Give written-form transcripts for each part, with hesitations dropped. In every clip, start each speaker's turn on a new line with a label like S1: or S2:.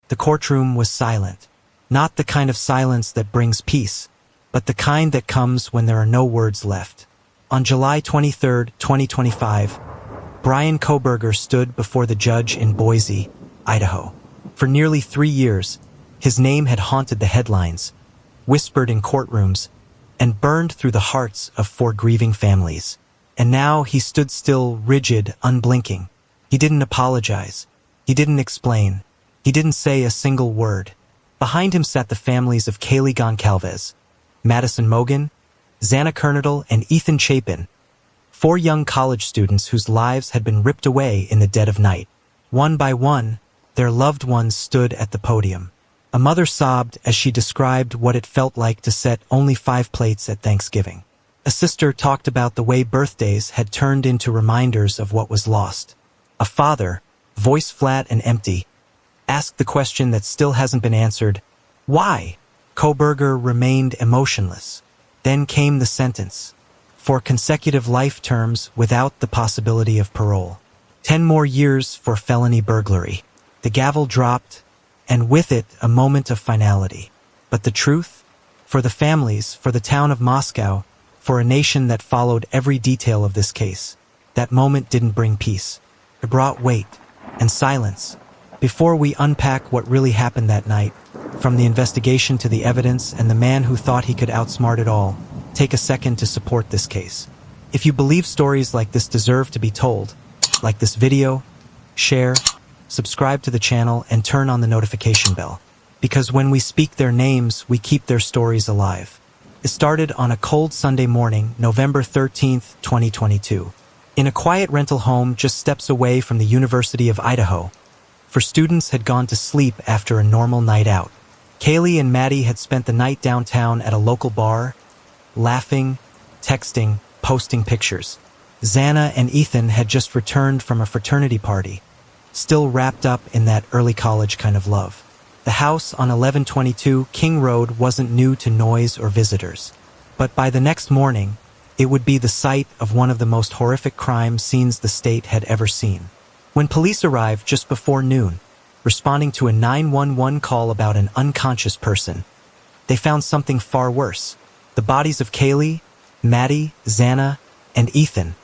S1: The courtroom was silent. Not the kind of silence that brings peace, but the kind that comes when there are no words left. On July 23, 2025, Bryan Kohberger stood before the judge in Boise, Idaho. For nearly 3 years, his name had haunted the headlines, whispered in courtrooms, and burned through the hearts of 4 grieving families. And now he stood still, rigid, unblinking. He didn't apologize. He didn't explain. He didn't say a single word. Behind him sat the families of Kaylee Goncalves, Madison Mogan, Xana Kernadle, and Ethan Chapin, 4 young college students whose lives had been ripped away in the dead of night. One by one, their loved ones stood at the podium. A mother sobbed as she described what it felt like to set only 5 plates at Thanksgiving. A sister talked about the way birthdays had turned into reminders of what was lost. A father, voice flat and empty, asked the question that still hasn't been answered, why? Kohberger remained emotionless. Then came the sentence, for consecutive life terms without the possibility of parole. 10 more years for felony burglary. The gavel dropped, and with it a moment of finality. But the truth? For the families, for the town of Moscow, for a nation that followed every detail of this case, that moment didn't bring peace. It brought weight and silence. Before we unpack what really happened that night, from the investigation to the evidence and the man who thought he could outsmart it all, take a second to support this case. If you believe stories like this deserve to be told, like this video, share, subscribe to the channel, and turn on the notification bell. Because when we speak their names, we keep their stories alive. It started on a cold Sunday morning, November 13th, 2022. In a quiet rental home just steps away from the University of Idaho, for students had gone to sleep after a normal night out. Kaylee and Maddie had spent the night downtown at a local bar, laughing, texting, posting pictures. Xana and Ethan had just returned from a fraternity party, still wrapped up in that early college kind of love. The house on 1122 King Road wasn't new to noise or visitors. But by the next morning, it would be the site of one of the most horrific crime scenes the state had ever seen. When police arrived just before noon, responding to a 911 call about an unconscious person, they found something far worse. The bodies of Kaylee, Maddie, Xana, and Ethan,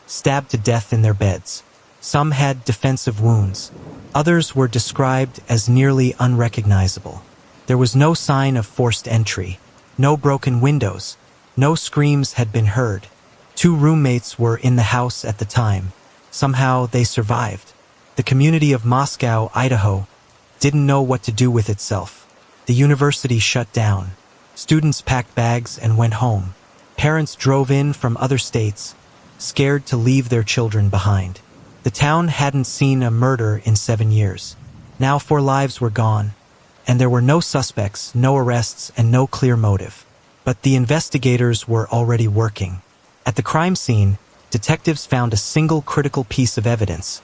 S1: stabbed to death in their beds. Some had defensive wounds. Others were described as nearly unrecognizable. There was no sign of forced entry, no broken windows, no screams had been heard. 2 roommates were in the house at the time. Somehow they survived. The community of Moscow, Idaho, didn't know what to do with itself. The university shut down. Students packed bags and went home. Parents drove in from other states, scared to leave their children behind. The town hadn't seen a murder in 7 years. Now 4 lives were gone, and there were no suspects, no arrests, and no clear motive. But the investigators were already working. At the crime scene, detectives found a single critical piece of evidence,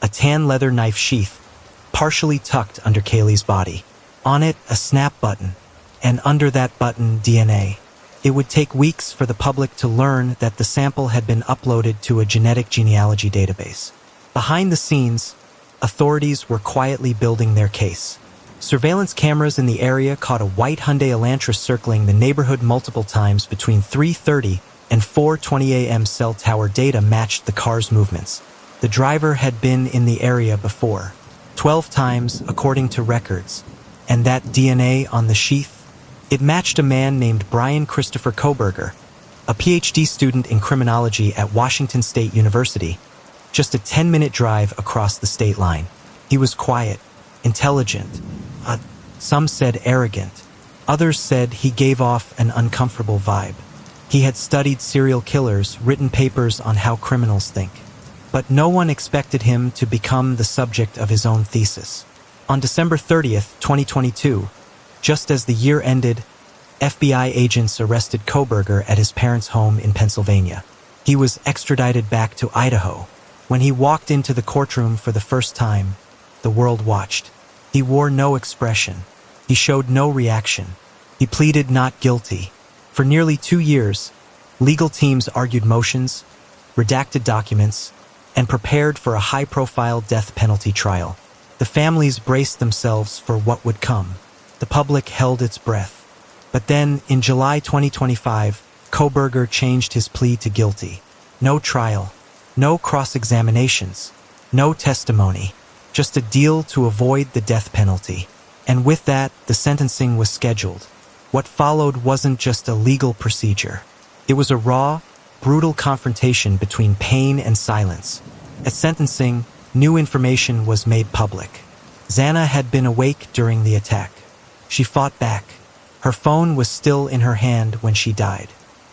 S1: a tan leather knife sheath, partially tucked under Kaylee's body. On it, a snap button, and under that button, DNA. It would take weeks for the public to learn that the sample had been uploaded to a genetic genealogy database. Behind the scenes, authorities were quietly building their case. Surveillance cameras in the area caught a white Hyundai Elantra circling the neighborhood multiple times between 3:30 and 4:20 a.m. Cell tower data matched the car's movements. The driver had been in the area before, 12 times according to records, and that DNA on the sheath? It matched a man named Bryan Christopher Kohberger, a PhD student in criminology at Washington State University, just a 10-minute drive across the state line. He was quiet, intelligent, some said arrogant. Others said he gave off an uncomfortable vibe. He had studied serial killers, written papers on how criminals think. But no one expected him to become the subject of his own thesis. On December 30th, 2022, just as the year ended, FBI agents arrested Kohberger at his parents' home in Pennsylvania. He was extradited back to Idaho. When he walked into the courtroom for the first time, the world watched. He wore no expression. He showed no reaction. He pleaded not guilty. For nearly 2 years, legal teams argued motions, redacted documents, and prepared for a high-profile death penalty trial. The families braced themselves for what would come. The public held its breath. But then, in July 2025, Kohberger changed his plea to guilty. No trial, no cross-examinations, no testimony, just a deal to avoid the death penalty. And with that, the sentencing was scheduled. What followed wasn't just a legal procedure. It was a raw, brutal confrontation between pain and silence. At sentencing, new information was made public. Xana had been awake during the attack. She fought back. Her phone was still in her hand when she died.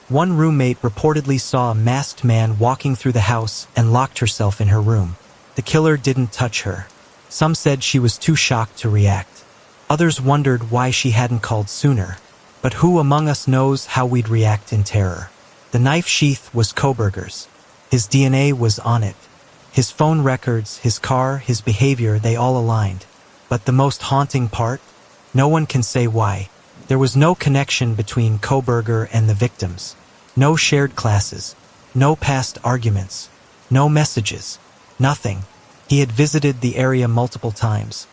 S1: One roommate reportedly saw a masked man walking through the house and locked herself in her room. The killer didn't touch her. Some said she was too shocked to react. Others wondered why she hadn't called sooner. But who among us knows how we'd react in terror? The knife sheath was Kohberger's. His DNA was on it. His phone records, his car, his behavior, they all aligned. But the most haunting part? No one can say why. There was no connection between Kohberger and the victims. No shared classes. No past arguments. No messages. Nothing. He had visited the area multiple times,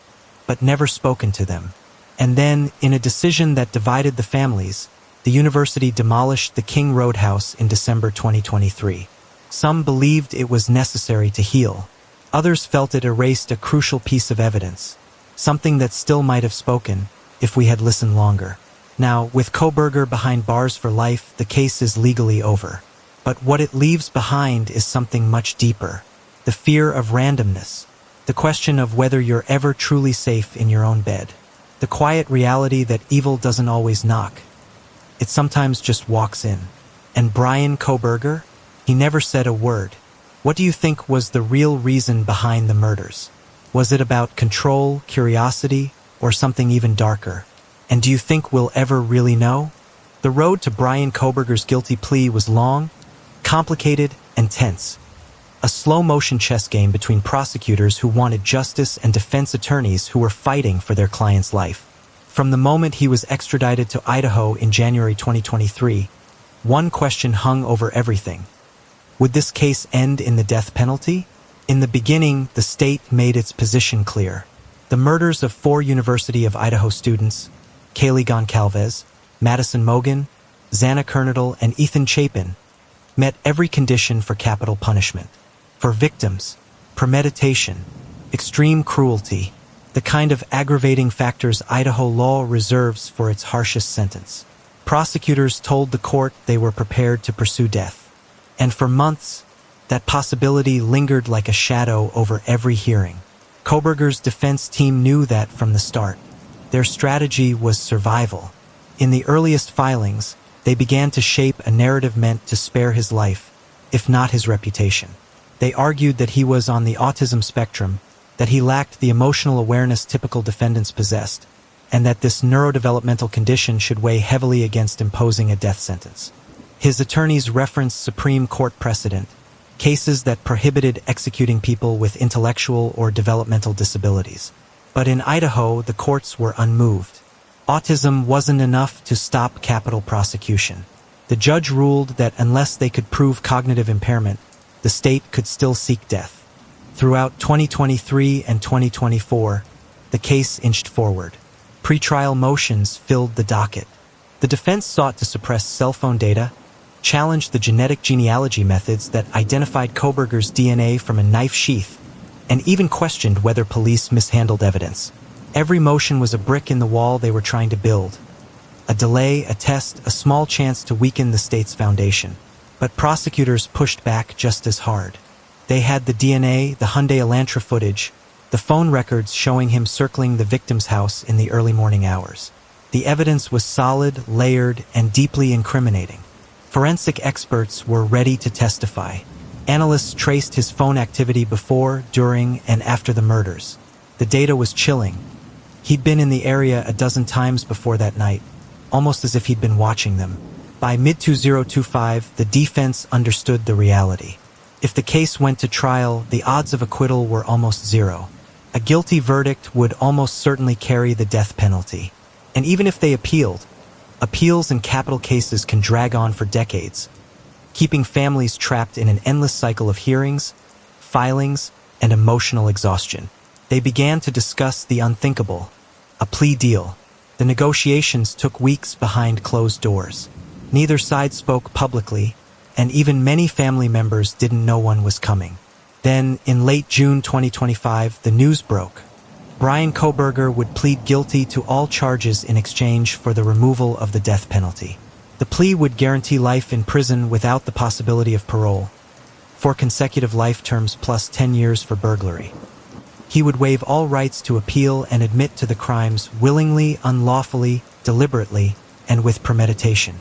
S1: but never spoken to them. And then, in a decision that divided the families, the university demolished the King Road house in December 2023. Some believed it was necessary to heal. Others felt it erased a crucial piece of evidence, something that still might have spoken if we had listened longer. Now, with Kohberger behind bars for life, the case is legally over. But what it leaves behind is something much deeper. The fear of randomness. The question of whether you're ever truly safe in your own bed. The quiet reality that evil doesn't always knock. It sometimes just walks in. And Bryan Kohberger? He never said a word. What do you think was the real reason behind the murders? Was it about control, curiosity, or something even darker? And do you think we'll ever really know? The road to Bryan Kohberger's guilty plea was long, complicated, and tense. A slow-motion chess game between prosecutors who wanted justice and defense attorneys who were fighting for their client's life. From the moment he was extradited to Idaho in January 2023, one question hung over everything. Would this case end in the death penalty? In the beginning, the state made its position clear. The murders of 4 University of Idaho students, Kaylee, Madison, Xana Kernadle, and Ethan Chapin, met every condition for capital punishment. For victims, premeditation, extreme cruelty, the kind of aggravating factors Idaho law reserves for its harshest sentence. Prosecutors told the court they were prepared to pursue death. And for months, that possibility lingered like a shadow over every hearing. Kohberger's defense team knew that from the start. Their strategy was survival. In the earliest filings, they began to shape a narrative meant to spare his life, if not his reputation. They argued that he was on the autism spectrum, that he lacked the emotional awareness typical defendants possessed, and that this neurodevelopmental condition should weigh heavily against imposing a death sentence. His attorneys referenced Supreme Court precedent, cases that prohibited executing people with intellectual or developmental disabilities. But in Idaho, the courts were unmoved. Autism wasn't enough to stop capital prosecution. The judge ruled that unless they could prove cognitive impairment, the state could still seek death. Throughout 2023 and 2024, the case inched forward. Pretrial motions filled the docket. The defense sought to suppress cell phone data, challenged the genetic genealogy methods that identified Kohberger's DNA from a knife sheath, and even questioned whether police mishandled evidence. Every motion was a brick in the wall they were trying to build. A delay, a test, a small chance to weaken the state's foundation. But prosecutors pushed back just as hard. They had the DNA, the Hyundai Elantra footage, the phone records showing him circling the victim's house in the early morning hours. The evidence was solid, layered, and deeply incriminating. Forensic experts were ready to testify. Analysts traced his phone activity before, during, and after the murders. The data was chilling. He'd been in the area a dozen times before that night, almost as if he'd been watching them. By mid-2025, the defense understood the reality. If the case went to trial, the odds of acquittal were almost zero. A guilty verdict would almost certainly carry the death penalty. And even if they appealed, appeals in capital cases can drag on for decades, keeping families trapped in an endless cycle of hearings, filings, and emotional exhaustion. They began to discuss the unthinkable, a plea deal. The negotiations took weeks behind closed doors. Neither side spoke publicly, and even many family members didn't know one was coming. Then, in late June 2025, the news broke. Bryan Kohberger would plead guilty to all charges in exchange for the removal of the death penalty. The plea would guarantee life in prison without the possibility of parole, 4 consecutive life terms plus 10 years for burglary. He would waive all rights to appeal and admit to the crimes willingly, unlawfully, deliberately, and with premeditation.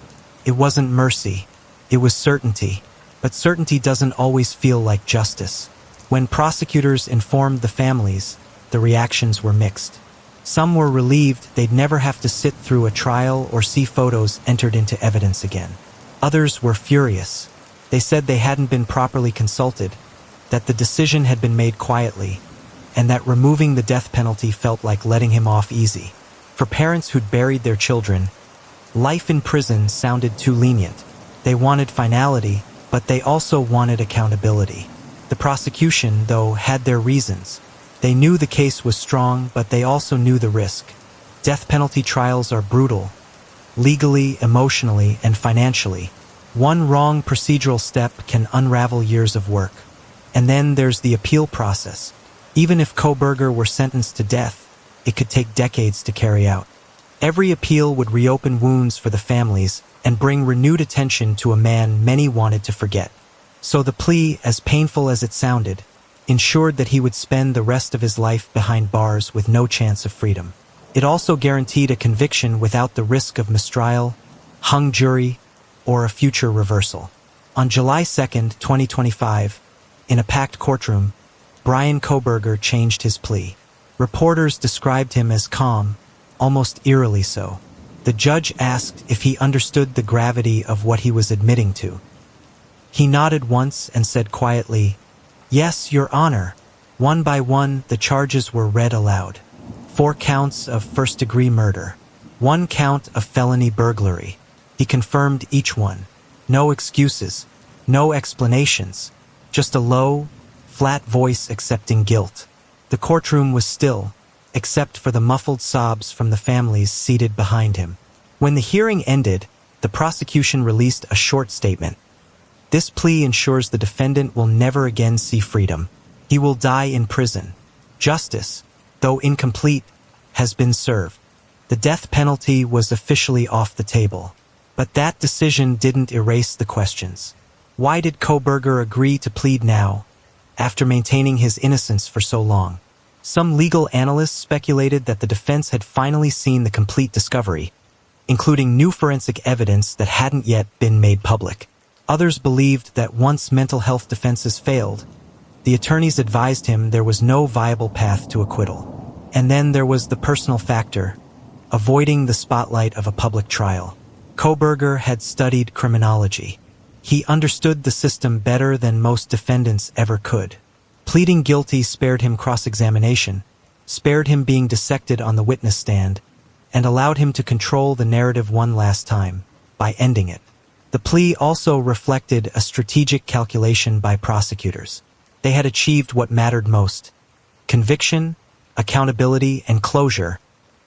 S1: It wasn't mercy, it was certainty. But certainty doesn't always feel like justice. When prosecutors informed the families, the reactions were mixed. Some were relieved they'd never have to sit through a trial or see photos entered into evidence again. Others were furious. They said they hadn't been properly consulted, that the decision had been made quietly, and that removing the death penalty felt like letting him off easy. For parents who'd buried their children, life in prison sounded too lenient. They wanted finality, but they also wanted accountability. The prosecution, though, had their reasons. They knew the case was strong, but they also knew the risk. Death penalty trials are brutal, legally, emotionally, and financially. One wrong procedural step can unravel years of work. And then there's the appeal process. Even if Kohberger were sentenced to death, it could take decades to carry out. Every appeal would reopen wounds for the families and bring renewed attention to a man many wanted to forget. So the plea, as painful as it sounded, ensured that he would spend the rest of his life behind bars with no chance of freedom. It also guaranteed a conviction without the risk of mistrial, hung jury, or a future reversal. On July 2, 2025, in a packed courtroom, Bryan Kohberger changed his plea. Reporters described him as calm, almost eerily so. The judge asked if he understood the gravity of what he was admitting to. He nodded once and said quietly, "Yes, Your Honor." One by one, the charges were read aloud. 4 counts of first-degree murder. 1 count of felony burglary. He confirmed each one. No excuses. No explanations. Just a low, flat voice accepting guilt. The courtroom was still, except for the muffled sobs from the families seated behind him. When the hearing ended, the prosecution released a short statement. This plea ensures the defendant will never again see freedom. He will die in prison. Justice, though incomplete, has been served. The death penalty was officially off the table. But that decision didn't erase the questions. Why did Kohberger agree to plead now, after maintaining his innocence for so long? Some legal analysts speculated that the defense had finally seen the complete discovery, including new forensic evidence that hadn't yet been made public. Others believed that once mental health defenses failed, the attorneys advised him there was no viable path to acquittal. And then there was the personal factor, avoiding the spotlight of a public trial. Kohberger had studied criminology. He understood the system better than most defendants ever could. Pleading guilty spared him cross-examination, spared him being dissected on the witness stand, and allowed him to control the narrative one last time, by ending it. The plea also reflected a strategic calculation by prosecutors. They had achieved what mattered most: conviction, accountability, and closure,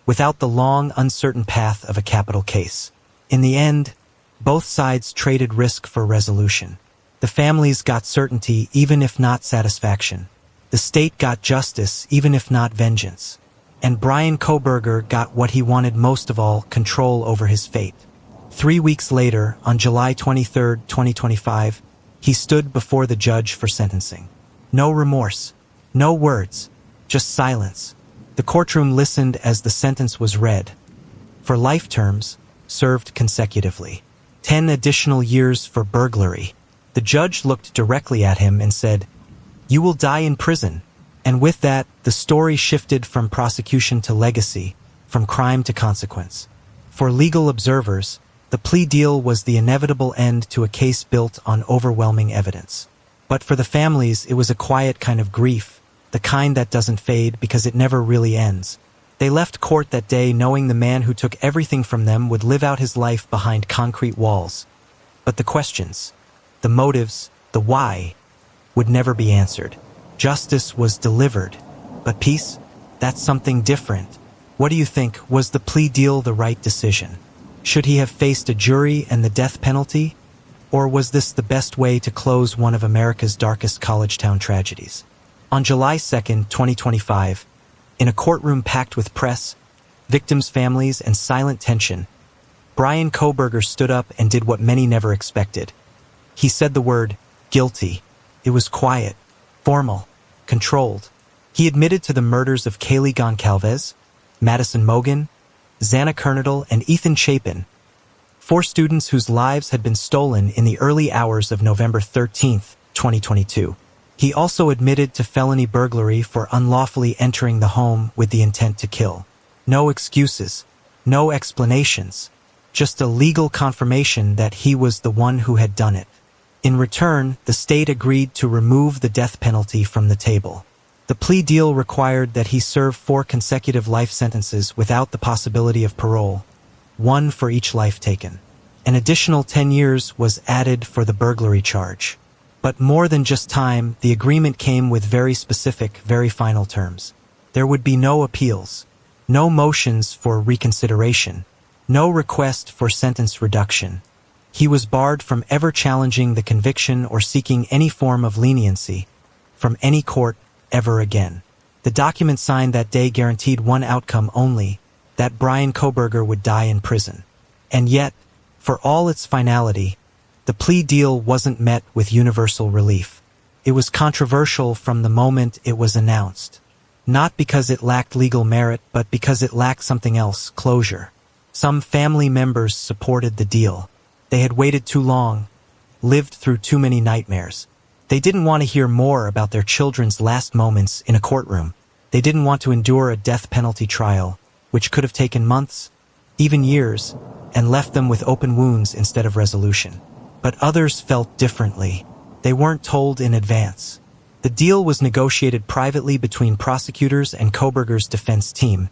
S1: without the long, uncertain path of a capital case. In the end, both sides traded risk for resolution. The families got certainty, even if not satisfaction. The state got justice, even if not vengeance. And Bryan Kohberger got what he wanted most of all: control over his fate. 3 weeks later, on July 23, 2025, he stood before the judge for sentencing. No remorse, no words, just silence. The courtroom listened as the sentence was read. For life terms, served consecutively. 10 additional years for burglary. The judge looked directly at him and said, "You will die in prison." And with that, the story shifted from prosecution to legacy, from crime to consequence. For legal observers, the plea deal was the inevitable end to a case built on overwhelming evidence. But for the families, it was a quiet kind of grief, the kind that doesn't fade because it never really ends. They left court that day knowing the man who took everything from them would live out his life behind concrete walls. But the questions, the motives, the why, would never be answered. Justice was delivered, But peace? That's something different. What do you think? Was the plea deal the right decision? Should he have faced a jury and the death penalty? Or was this the best way to close one of America's darkest college town tragedies? On July 2nd, 2025, in a courtroom packed with press, victims' families, and silent tension, Bryan Kohberger stood up and did what many never expected. He said the word, guilty. It was quiet, formal, controlled. He admitted to the murders of Kaylee Goncalves, Madison Mogan, Xana Kernadle, and Ethan Chapin, 4 students whose lives had been stolen in the early hours of November 13, 2022. He also admitted to felony burglary for unlawfully entering the home with the intent to kill. No excuses, no explanations, just a legal confirmation that he was the one who had done it. In return, the state agreed to remove the death penalty from the table. The plea deal required that he serve 4 consecutive life sentences without the possibility of parole, 1 for each life taken. An additional 10 years was added for the burglary charge. But more than just time, the agreement came with very specific, very final terms. There would be no appeals, no motions for reconsideration, no request for sentence reduction. He was barred from ever challenging the conviction or seeking any form of leniency from any court ever again. The document signed that day guaranteed one outcome only, that Bryan Kohberger would die in prison. And yet, for all its finality, the plea deal wasn't met with universal relief. It was controversial from the moment it was announced. Not because it lacked legal merit, but because it lacked something else, closure. Some family members supported the deal. They had waited too long, lived through too many nightmares. They didn't want to hear more about their children's last moments in a courtroom. They didn't want to endure a death penalty trial, which could have taken months, even years, and left them with open wounds instead of resolution. But others felt differently. They weren't told in advance. The deal was negotiated privately between prosecutors and Kohberger's defense team,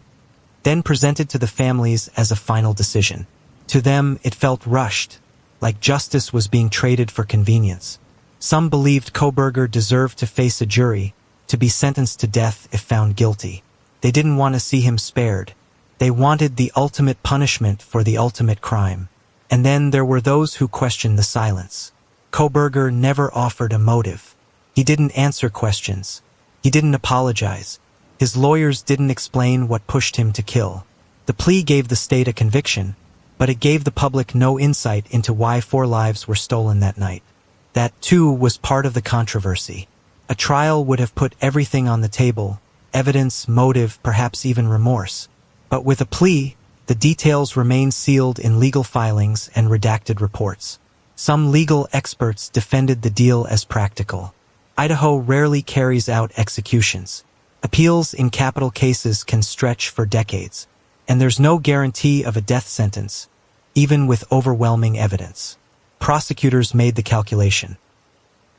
S1: then presented to the families as a final decision. To them, it felt rushed, like justice was being traded for convenience. Some believed Kohberger deserved to face a jury, to be sentenced to death if found guilty. They didn't want to see him spared. They wanted the ultimate punishment for the ultimate crime. And then there were those who questioned the silence. Kohberger never offered a motive. He didn't answer questions. He didn't apologize. His lawyers didn't explain what pushed him to kill. The plea gave the state a conviction, but it gave the public no insight into why 4 lives were stolen that night. That, too, was part of the controversy. A trial would have put everything on the table, evidence, motive, perhaps even remorse. But with a plea, the details remained sealed in legal filings and redacted reports. Some legal experts defended the deal as practical. Idaho rarely carries out executions. Appeals in capital cases can stretch for decades, and there's no guarantee of a death sentence, even with overwhelming evidence. Prosecutors made the calculation.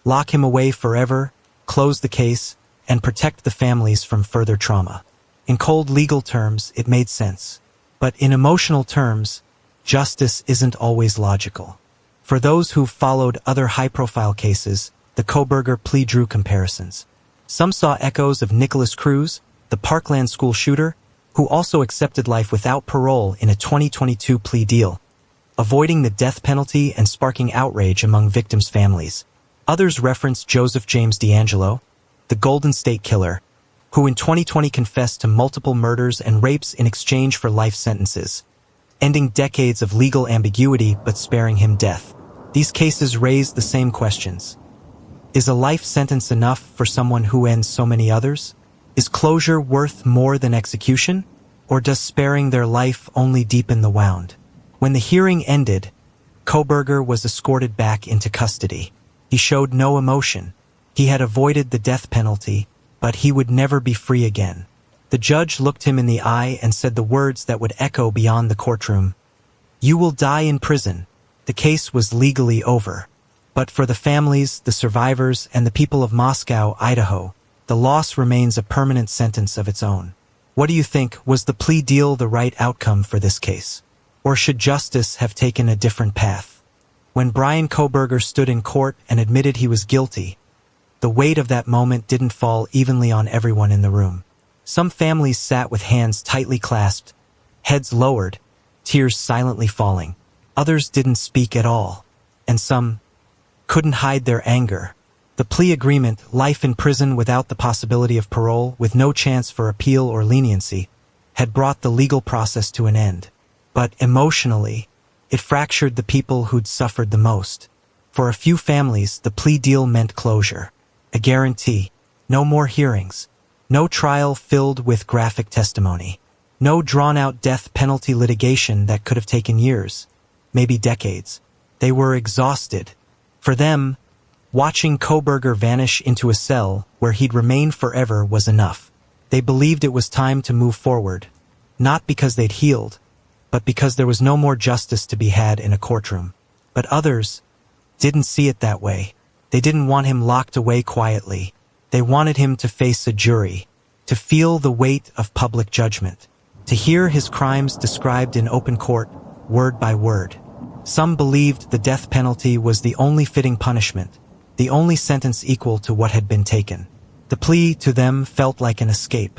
S1: Lock him away forever, close the case, and protect the families from further trauma. In cold legal terms, it made sense. But in emotional terms, justice isn't always logical. For those who've followed other high-profile cases, the Kohberger plea drew comparisons. Some saw echoes of Nicholas Cruz, the Parkland school shooter, who also accepted life without parole in a 2022 plea deal, avoiding the death penalty and sparking outrage among victims' families. Others referenced Joseph James DeAngelo, the Golden State Killer, who in 2020 confessed to multiple murders and rapes in exchange for life sentences, ending decades of legal ambiguity but sparing him death. These cases raised the same questions. Is a life sentence enough for someone who ends so many others? Is closure worth more than execution? Or does sparing their life only deepen the wound? When the hearing ended, Kohberger was escorted back into custody. He showed no emotion. He had avoided the death penalty, but he would never be free again. The judge looked him in the eye and said the words that would echo beyond the courtroom. "You will die in prison." The case was legally over. But for the families, the survivors, and the people of Moscow, Idaho, the loss remains a permanent sentence of its own. What do you think? Was the plea deal the right outcome for this case? Or should justice have taken a different path? When Bryan Kohberger stood in court and admitted he was guilty, the weight of that moment didn't fall evenly on everyone in the room. Some families sat with hands tightly clasped, heads lowered, tears silently falling. Others didn't speak at all, and some couldn't hide their anger. The plea agreement, life in prison without the possibility of parole, with no chance for appeal or leniency, had brought the legal process to an end. But emotionally, it fractured the people who'd suffered the most. For a few families, the plea deal meant closure. A guarantee. No more hearings. No trial filled with graphic testimony. No drawn-out death penalty litigation that could have taken years, maybe decades. They were exhausted. For them, watching Kohberger vanish into a cell where he'd remain forever was enough. They believed it was time to move forward, not because they'd healed, but because there was no more justice to be had in a courtroom. But others didn't see it that way. They didn't want him locked away quietly. They wanted him to face a jury, to feel the weight of public judgment, to hear his crimes described in open court, word by word. Some believed the death penalty was the only fitting punishment, the only sentence equal to what had been taken. The plea to them felt like an escape,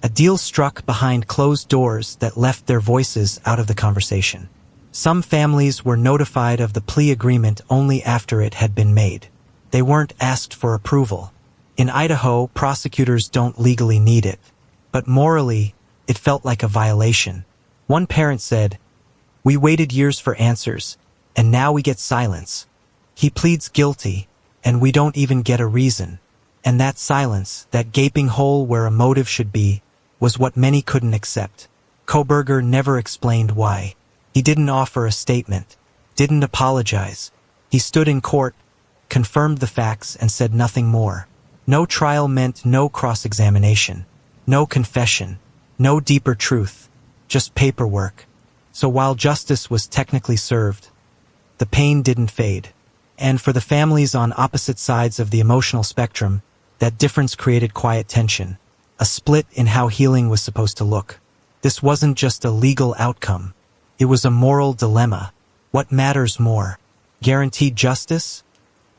S1: a deal struck behind closed doors that left their voices out of the conversation. Some families were notified of the plea agreement only after it had been made. They weren't asked for approval. In Idaho, prosecutors don't legally need it, but morally, it felt like a violation. One parent said, "We waited years for answers, and now we get silence. He pleads guilty, and we don't even get a reason." And that silence, that gaping hole where a motive should be, was what many couldn't accept. Kohberger never explained why. He didn't offer a statement, didn't apologize. He stood in court, confirmed the facts, and said nothing more. No trial meant no cross-examination, no confession, no deeper truth, just paperwork. So while justice was technically served, the pain didn't fade. And for the families on opposite sides of the emotional spectrum, that difference created quiet tension, a split in how healing was supposed to look. This wasn't just a legal outcome. It was a moral dilemma. What matters more? Guaranteed justice?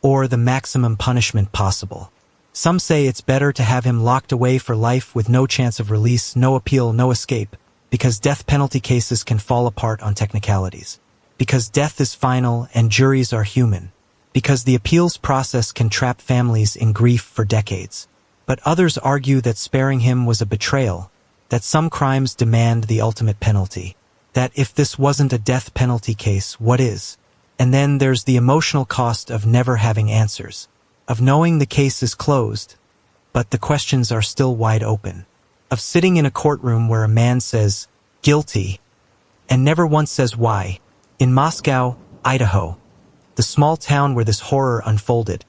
S1: Or the maximum punishment possible? Some say it's better to have him locked away for life with no chance of release, no appeal, no escape, because death penalty cases can fall apart on technicalities. Because death is final and juries are human. Because the appeals process can trap families in grief for decades. But others argue that sparing him was a betrayal, that some crimes demand the ultimate penalty, that if this wasn't a death penalty case, what is? And then there's the emotional cost of never having answers, of knowing the case is closed, but the questions are still wide open, of sitting in a courtroom where a man says, "guilty," and never once says why. In Moscow, Idaho, the small town where this horror unfolded,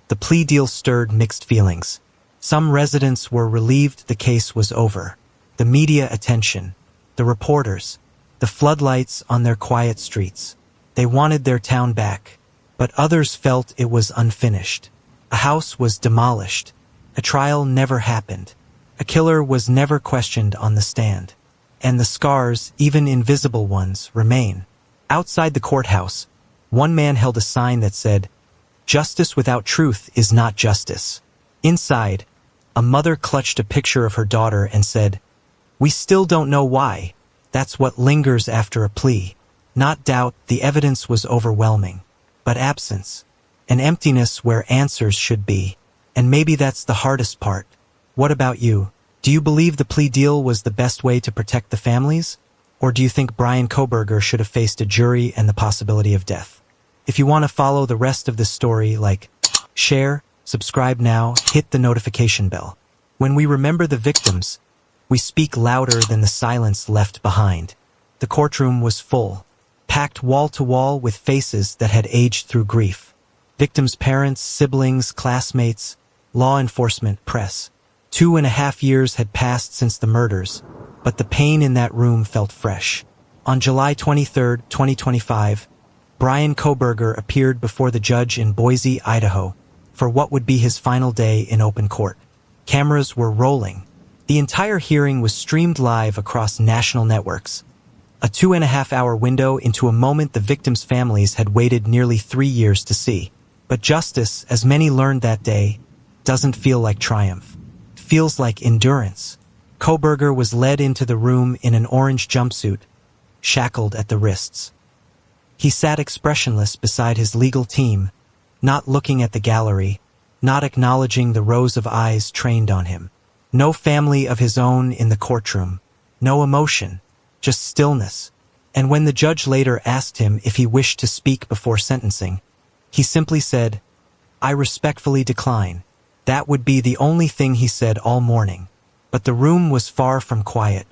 S1: the plea deal stirred mixed feelings. Some residents were relieved the case was over. The media attention, the reporters, the floodlights on their quiet streets. They wanted their town back, but others felt it was unfinished. A house was demolished. A trial never happened. A killer was never questioned on the stand. And the scars, even invisible ones, remain. Outside the courthouse, one man held a sign that said, "Justice without truth is not justice." Inside, a mother clutched a picture of her daughter and said, "We still don't know why." That's what lingers after a plea. Not doubt, the evidence was overwhelming. But absence. An emptiness where answers should be. And maybe that's the hardest part. What about you? Do you believe the plea deal was the best way to protect the families? Or do you think Bryan Kohberger should have faced a jury and the possibility of death? If you want to follow the rest of this story, share, subscribe now, hit the notification bell. When we remember the victims, we speak louder than the silence left behind. The courtroom was full, packed wall to wall with faces that had aged through grief. Victims' parents, siblings, classmates, law enforcement, press. 2.5 years had passed since the murders, but the pain in that room felt fresh. On July 23, 2025, Bryan Kohberger appeared before the judge in Boise, Idaho, for what would be his final day in open court. Cameras were rolling. The entire hearing was streamed live across national networks. A 2.5-hour window into a moment the victims' families had waited nearly 3 years to see. But justice, as many learned that day, doesn't feel like triumph. It feels like endurance. Kohberger was led into the room in an orange jumpsuit, shackled at the wrists. He sat expressionless beside his legal team, not looking at the gallery, not acknowledging the rows of eyes trained on him. No family of his own in the courtroom, no emotion, just stillness. And when the judge later asked him if he wished to speak before sentencing, he simply said, "I respectfully decline." That would be the only thing he said all morning. But the room was far from quiet.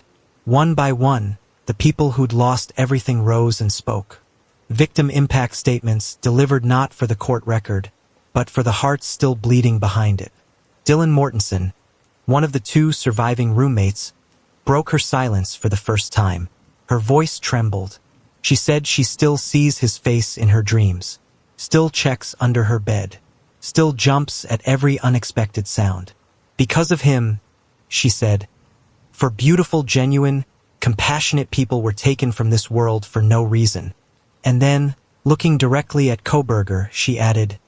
S1: One by one, the people who'd lost everything rose and spoke. Victim impact statements delivered not for the court record, but for the hearts still bleeding behind it. Dylan Mortensen, one of the two surviving roommates, broke her silence for the first time. Her voice trembled. She said she still sees his face in her dreams, still checks under her bed, still jumps at every unexpected sound. Because of him, she said, for beautiful, genuine, compassionate people were taken from this world for no reason. And then, looking directly at Kohberger, she added,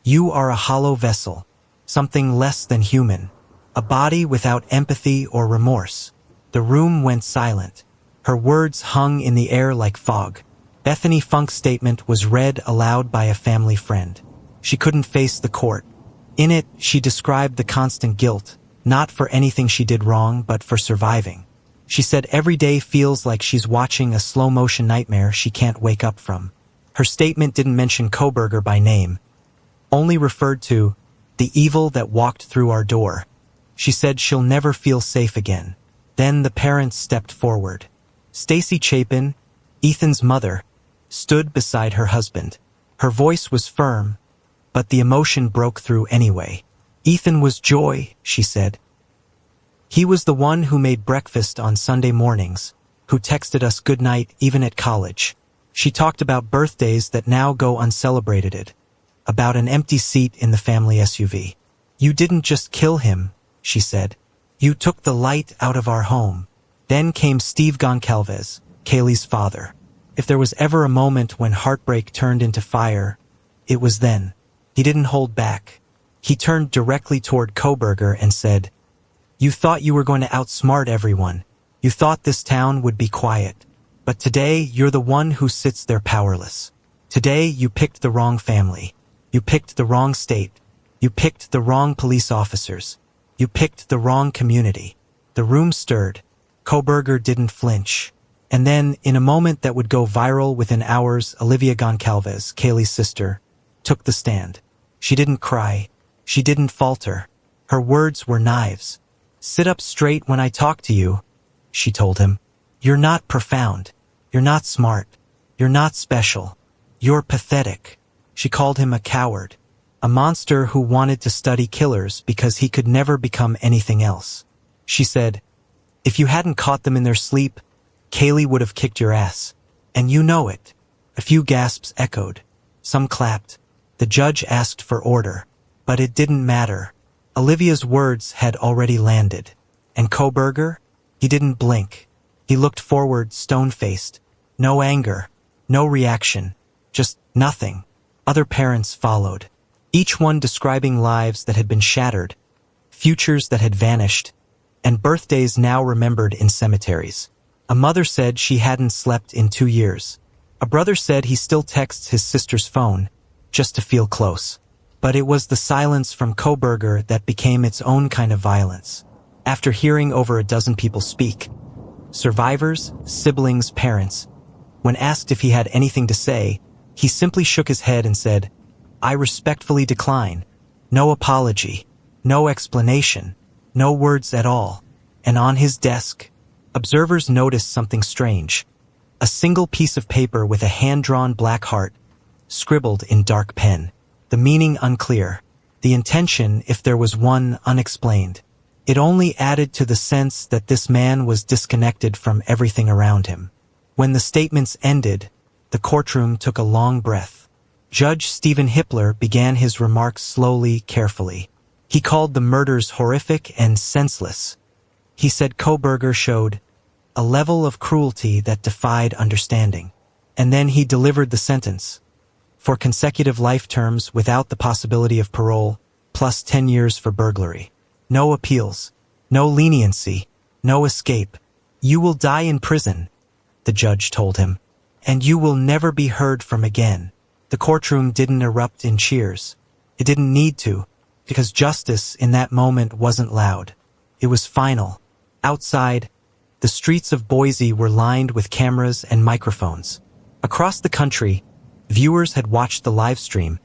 S1: "You are a hollow vessel, something less than human, a body without empathy or remorse." The room went silent. Her words hung in the air like fog. Bethany Funk's statement was read aloud by a family friend. She couldn't face the court. In it, she described the constant guilt, not for anything she did wrong, but for surviving. She said every day feels like she's watching a slow-motion nightmare she can't wake up from. Her statement didn't mention Kohberger by name, only referred to the evil that walked through our door. She said she'll never feel safe again. Then the parents stepped forward. Stacy Chapin, Ethan's mother, stood beside her husband. Her voice was firm, but the emotion broke through anyway. "Ethan was joy," she said. "He was the one who made breakfast on Sunday mornings, who texted us good night even at college." She talked about birthdays that now go uncelebrated, about an empty seat in the family SUV. "You didn't just kill him," she said. "You took the light out of our home." Then came Steve Goncalves, Kaylee's father. If there was ever a moment when heartbreak turned into fire, it was then. He didn't hold back. He turned directly toward Kohberger and said, "You thought you were going to outsmart everyone. You thought this town would be quiet. But today, you're the one who sits there powerless. Today, you picked the wrong family. You picked the wrong state. You picked the wrong police officers. You picked the wrong community." The room stirred. Kohberger didn't flinch. And then, in a moment that would go viral within hours, Olivia Goncalves, Kaylee's sister, took the stand. She didn't cry. She didn't falter. Her words were knives. "Sit up straight when I talk to you," she told him. "You're not profound. You're not smart. You're not special. You're pathetic." She called him a coward, a monster who wanted to study killers because he could never become anything else. She said, "If you hadn't caught them in their sleep, Kaylee would have kicked your ass. And you know it." A few gasps echoed. Some clapped. The judge asked for order. But it didn't matter. Olivia's words had already landed. And Kohberger? He didn't blink. He looked forward, stone-faced. No anger. No reaction. Just nothing. Other parents followed. Each one describing lives that had been shattered, futures that had vanished, and birthdays now remembered in cemeteries. A mother said she hadn't slept in 2 years. A brother said he still texts his sister's phone, just to feel close. But it was the silence from Kohberger that became its own kind of violence. After hearing over a dozen people speak, survivors, siblings, parents, when asked if he had anything to say, he simply shook his head and said, "I respectfully decline. No apology, no explanation, no words at all." And on his desk, observers noticed something strange. A single piece of paper with a hand-drawn black heart, scribbled in dark pen. The meaning unclear. The intention, if there was one, unexplained. It only added to the sense that this man was disconnected from everything around him. When the statements ended, the courtroom took a long breath. Judge Stephen Hippler began his remarks slowly, carefully. He called the murders horrific and senseless. He said Kohberger showed a level of cruelty that defied understanding. And then he delivered the sentence. For consecutive life terms without the possibility of parole, plus 10 years for burglary. No appeals. No leniency. No escape. You will die in prison, the judge told him, and you will never be heard from again. The courtroom didn't erupt in cheers. It didn't need to, because justice in that moment wasn't loud. It was final. Outside, the streets of Boise were lined with cameras and microphones. Across the country, viewers had watched the live stream,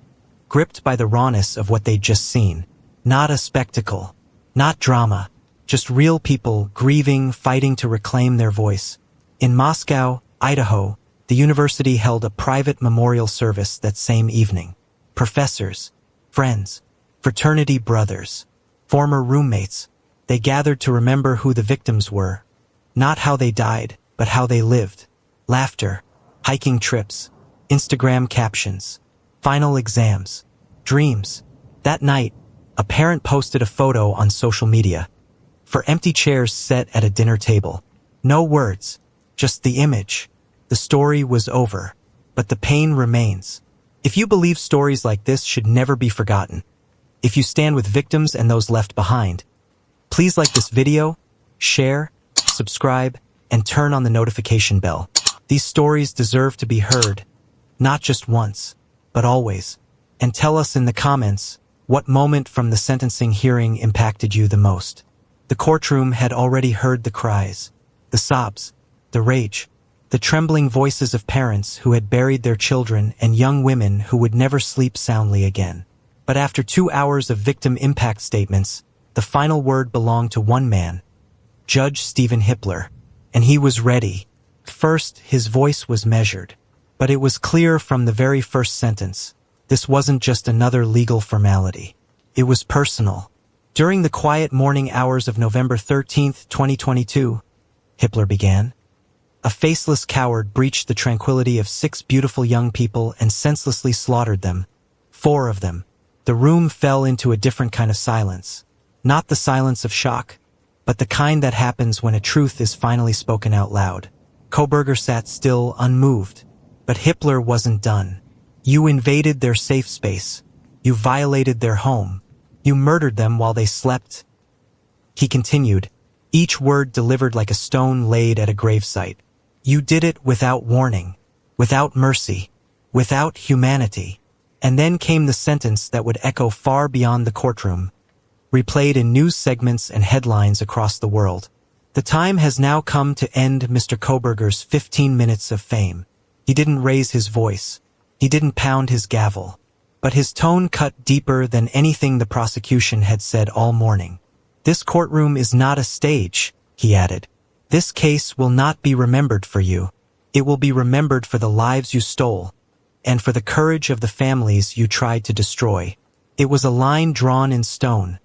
S1: gripped by the rawness of what they'd just seen. Not a spectacle, not drama, just real people grieving, fighting to reclaim their voice. In Moscow, Idaho, the university held a private memorial service that same evening. Professors, friends, fraternity brothers, former roommates, they gathered to remember who the victims were. Not how they died, but how they lived. Laughter, hiking trips, Instagram captions, final exams, dreams. That night, a parent posted a photo on social media. For empty chairs set at a dinner table. No words, just the image. The story was over, but the pain remains. If you believe stories like this should never be forgotten, if you stand with victims and those left behind, please like this video, share, subscribe, and turn on the notification bell. These stories deserve to be heard, not just once, but always. And tell us in the comments what moment from the sentencing hearing impacted you the most. The courtroom had already heard the cries, the sobs, the rage, the trembling voices of parents who had buried their children and young women who would never sleep soundly again. But after 2 hours of victim impact statements, the final word belonged to one man, Judge Stephen Hippler, and he was ready. First, his voice was measured, but it was clear from the very first sentence, this wasn't just another legal formality. It was personal. During the quiet morning hours of November 13, 2022, Hippler began. A faceless coward breached the tranquility of 6 beautiful young people and senselessly slaughtered them. 4 of them. The room fell into a different kind of silence. Not the silence of shock, but the kind that happens when a truth is finally spoken out loud. Kohberger sat still, unmoved. But Hippler wasn't done. You invaded their safe space. You violated their home. You murdered them while they slept. He continued, each word delivered like a stone laid at a gravesite. You did it without warning, without mercy, without humanity. And then came the sentence that would echo far beyond the courtroom, replayed in news segments and headlines across the world. The time has now come to end Mr. Kohberger's 15 minutes of fame. He didn't raise his voice. He didn't pound his gavel. But his tone cut deeper than anything the prosecution had said all morning. This courtroom is not a stage, he added. This case will not be remembered for you. It will be remembered for the lives you stole, and for the courage of the families you tried to destroy. It was a line drawn in stone,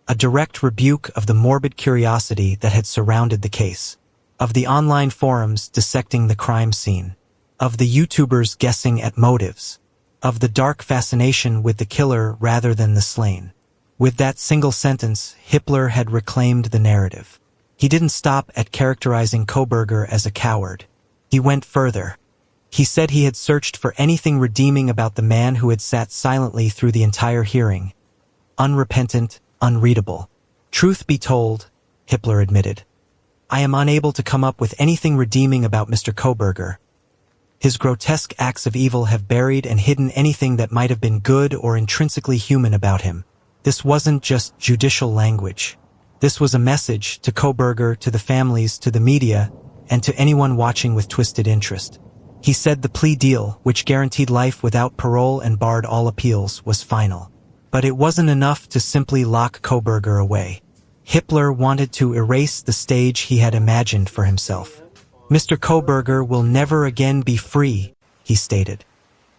S1: a direct rebuke of the morbid curiosity that had surrounded the case, of the online forums dissecting the crime scene, of the YouTubers guessing at motives, of the dark fascination with the killer rather than the slain. With that single sentence, Hippler had reclaimed the narrative. He didn't stop at characterizing Kohberger as a coward. He went further. He said he had searched for anything redeeming about the man who had sat silently through the entire hearing. Unrepentant, unreadable. Truth be told, Hippler admitted, I am unable to come up with anything redeeming about Mr. Kohberger. His grotesque acts of evil have buried and hidden anything that might have been good or intrinsically human about him. This wasn't just judicial language. This was a message to Kohberger, to the families, to the media, and to anyone watching with twisted interest. He said the plea deal, which guaranteed life without parole and barred all appeals, was final. But it wasn't enough to simply lock Kohberger away. Hippler wanted to erase the stage he had imagined for himself. Mr. Kohberger will never again be free, he stated.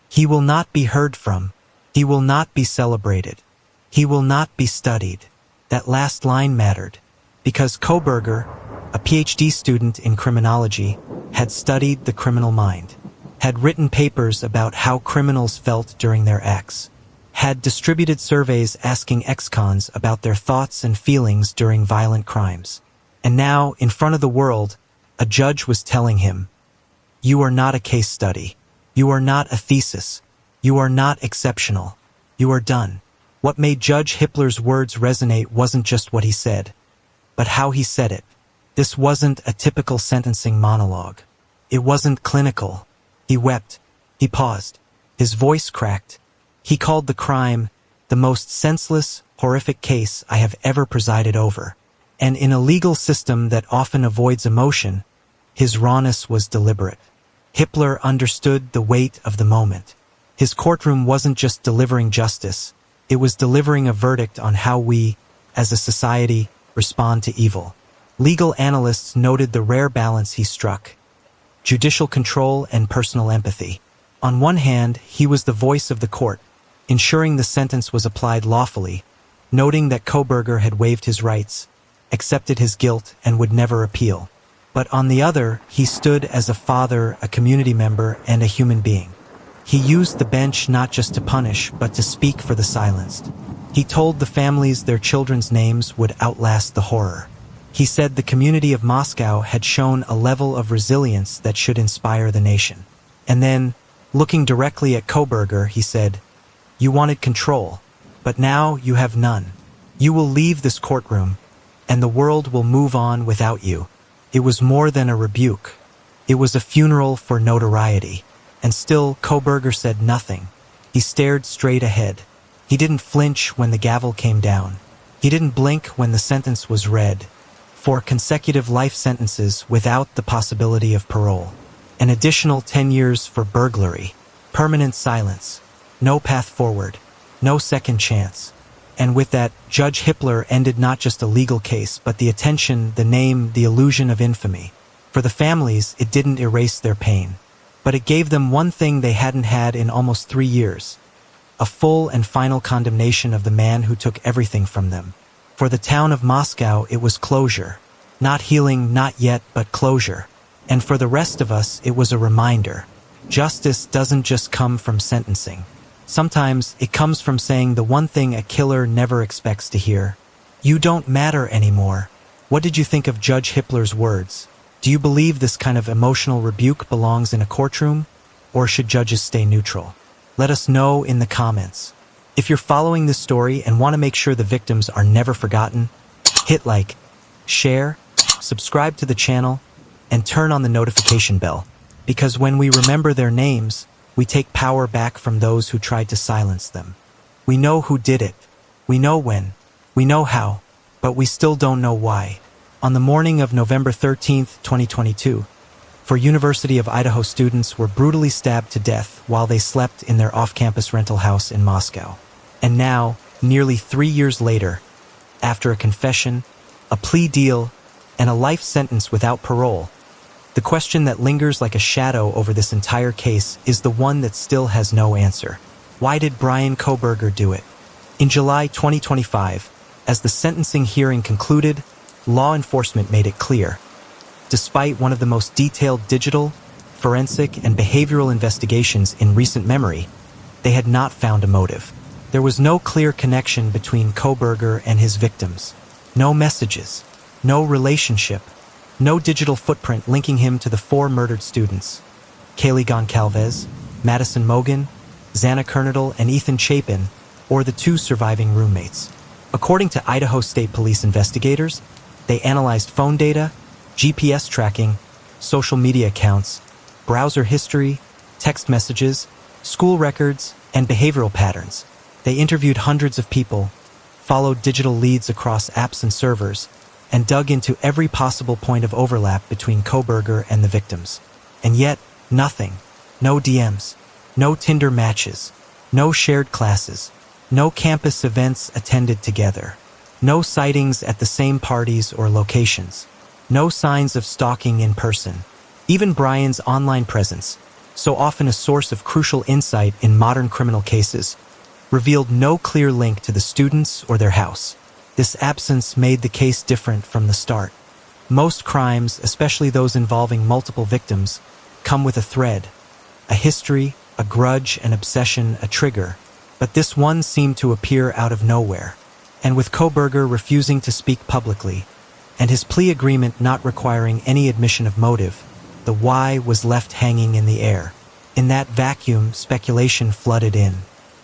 S1: He will not be heard from. He will not be celebrated. He will not be studied. That last line mattered, because Kohberger, a PhD student in criminology, had studied the criminal mind, had written papers about how criminals felt during their acts, had distributed surveys asking ex-cons about their thoughts and feelings during violent crimes. And now, in front of the world, a judge was telling him, you are not a case study. You are not a thesis. You are not exceptional. You are done. What made Judge Hippler's words resonate wasn't just what he said, but how he said it. This wasn't a typical sentencing monologue. It wasn't clinical. He wept. He paused. His voice cracked. He called the crime the most senseless, horrific case I have ever presided over. And in a legal system that often avoids emotion, his rawness was deliberate. Hitler understood the weight of the moment. His courtroom wasn't just delivering justice, it was delivering a verdict on how we, as a society, respond to evil. Legal analysts noted the rare balance he struck: judicial control and personal empathy. On one hand, he was the voice of the court, ensuring the sentence was applied lawfully, noting that Kohberger had waived his rights, accepted his guilt, and would never appeal. But on the other, he stood as a father, a community member, and a human being. He used the bench not just to punish, but to speak for the silenced. He told the families their children's names would outlast the horror. He said the community of Moscow had shown a level of resilience that should inspire the nation. And then, looking directly at Kohberger, he said, "You wanted control, but now you have none. You will leave this courtroom, and the world will move on without you." It was more than a rebuke. It was a funeral for notoriety. And still, Kohberger said nothing. He stared straight ahead. He didn't flinch when the gavel came down. He didn't blink when the sentence was read. 4 consecutive life sentences without the possibility of parole. An additional 10 years for burglary. Permanent silence. No path forward. No second chance. And with that, Judge Hitler ended not just a legal case, but the attention, the name, the illusion of infamy. For the families, it didn't erase their pain. But it gave them one thing they hadn't had in almost 3 years. A full and final condemnation of the man who took everything from them. For the town of Moscow, it was closure. Not healing, not yet, but closure. And for the rest of us, it was a reminder. Justice doesn't just come from sentencing. Sometimes it comes from saying the one thing a killer never expects to hear. You don't matter anymore. What did you think of Judge Hitler's words? Do you believe this kind of emotional rebuke belongs in a courtroom? Or should judges stay neutral? Let us know in the comments. If you're following this story and want to make sure the victims are never forgotten, hit like, share, subscribe to the channel, and turn on the notification bell. Because when we remember their names, we take power back from those who tried to silence them. We know who did it. We know when. We know how. But we still don't know why. On the morning of November 13th, 2022, 4 University of Idaho students were brutally stabbed to death while they slept in their off-campus rental house in Moscow. And now, nearly 3 years later, after a confession, a plea deal, and a life sentence without parole, the question that lingers like a shadow over this entire case is the one that still has no answer. Why did Bryan Kohberger do it? In July 2025, as the sentencing hearing concluded, law enforcement made it clear. Despite one of the most detailed digital, forensic, and behavioral investigations in recent memory, they had not found a motive. There was no clear connection between Kohberger and his victims. No messages. No relationship. No digital footprint linking him to the 4 murdered students: Kaylee Goncalves, Madison Mogan, Xana Kernadal, and Ethan Chapin, or the 2 surviving roommates. According to Idaho State Police investigators, they analyzed phone data, GPS tracking, social media accounts, browser history, text messages, school records, and behavioral patterns. They interviewed hundreds of people, followed digital leads across apps and servers, and dug into every possible point of overlap between Kohberger and the victims. And yet, nothing. No DMs. No Tinder matches. No shared classes. No campus events attended together. No sightings at the same parties or locations. No signs of stalking in person. Even Bryan's online presence, so often a source of crucial insight in modern criminal cases, revealed no clear link to the students or their house. This absence made the case different from the start. Most crimes, especially those involving multiple victims, come with a thread, a history, a grudge, an obsession, a trigger. But this one seemed to appear out of nowhere. And with Kohberger refusing to speak publicly, and his plea agreement not requiring any admission of motive, the why was left hanging in the air. In that vacuum, speculation flooded in.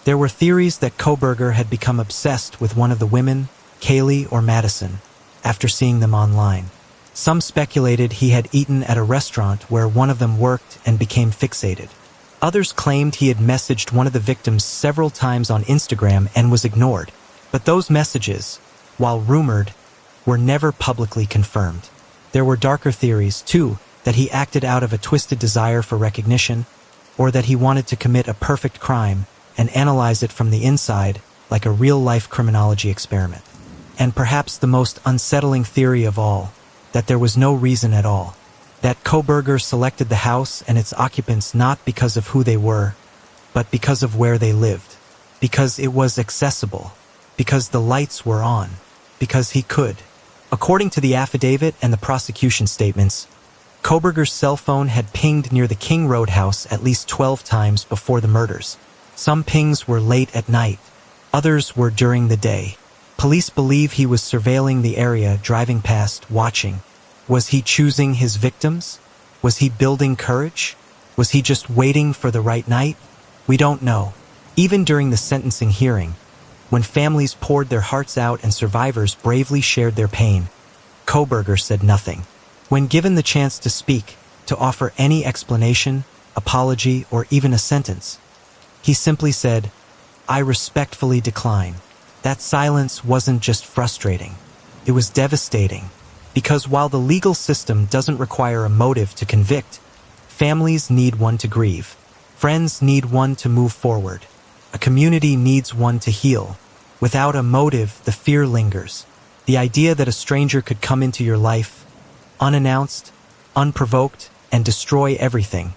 S1: There were theories that Kohberger had become obsessed with one of the women, Kaylee or Madison, after seeing them online. Some speculated he had eaten at a restaurant where one of them worked and became fixated. Others claimed he had messaged one of the victims several times on Instagram and was ignored. But those messages, while rumored, were never publicly confirmed. There were darker theories, too, that he acted out of a twisted desire for recognition, or that he wanted to commit a perfect crime and analyze it from the inside like a real-life criminology experiment. And perhaps the most unsettling theory of all, that there was no reason at all. That Kohberger selected the house and its occupants not because of who they were, but because of where they lived. Because it was accessible. Because the lights were on. Because he could. According to the affidavit and the prosecution statements, Kohberger's cell phone had pinged near the King Road house at least 12 times before the murders. Some pings were late at night. Others were during the day. Police believe he was surveilling the area, driving past, watching. Was he choosing his victims? Was he building courage? Was he just waiting for the right night? We don't know. Even during the sentencing hearing, when families poured their hearts out and survivors bravely shared their pain, Kohberger said nothing. When given the chance to speak, to offer any explanation, apology, or even a sentence, he simply said, "I respectfully decline." That silence wasn't just frustrating. It was devastating. Because while the legal system doesn't require a motive to convict, families need one to grieve. Friends need one to move forward. A community needs one to heal. Without a motive, the fear lingers. The idea that a stranger could come into your life, unannounced, unprovoked, and destroy everything,